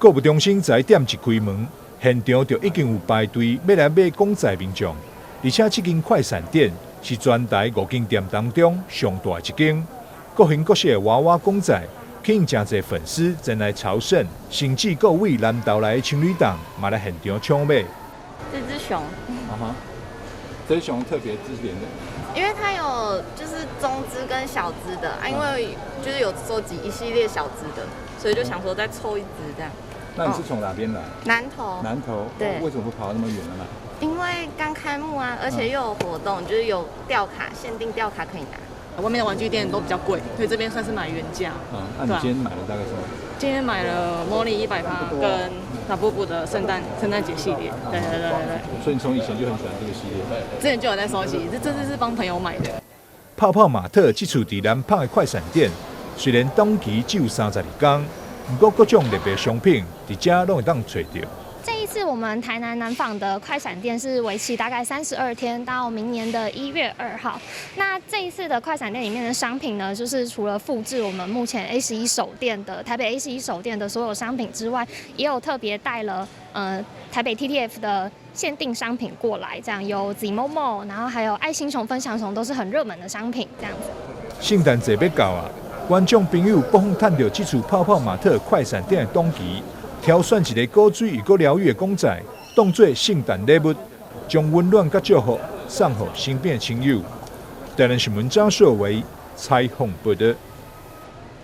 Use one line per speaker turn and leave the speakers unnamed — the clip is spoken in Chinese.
购物中心在店一开门，现场就已经有排队要来买公仔民众，而且这间快闪店是全台5间店当中上大一间，各型各色的娃娃公仔，吸引真侪粉丝前来朝圣，甚至各位南投来的情侣档嘛来现场抢买。
这只熊，
这是熊特别之点的。
因为它有就是中只跟小只的因为就是有收集一系列小只的，所以就想说再凑一只这样。
那你是从哪边来？
南投。
南投。
对。
为什么会跑到那么远了呢？
因为刚开幕啊，而且又有活动，就是有吊卡，限定吊卡可以拿。
外面的玩具店都比较贵，所以这边算是买原价。
那你今天买了大概什么？
今天买了魔力100%跟拉布布的圣诞节系列。对。
所以你从以前就很喜欢这个系列？
之前就有在收集，这次是帮朋友买的。
泡泡玛特这处在南泡的快闪店，虽然档期只有32天，不过各种特别商品在这都会当找到。
这一次我们台南南纺的快闪店是为期大概32天，到明年的1月2号。那这一次的快闪店里面的商品呢，就是除了复制我们目前 A11首店的台北 A11首店的所有商品之外，也有特别带了台北 TTF 的限定商品过来，这样有 Zmomo， 然后还有爱心熊、分享熊都是很热门的商品，这样子。
圣诞节要到啊，观众朋友不妨探到这处泡泡玛特快闪店的档期。挑选一个古水又够疗愈的公仔，当作圣诞礼物，将温暖甲祝福送予身边的亲友。台南新闻张硕维采访报道。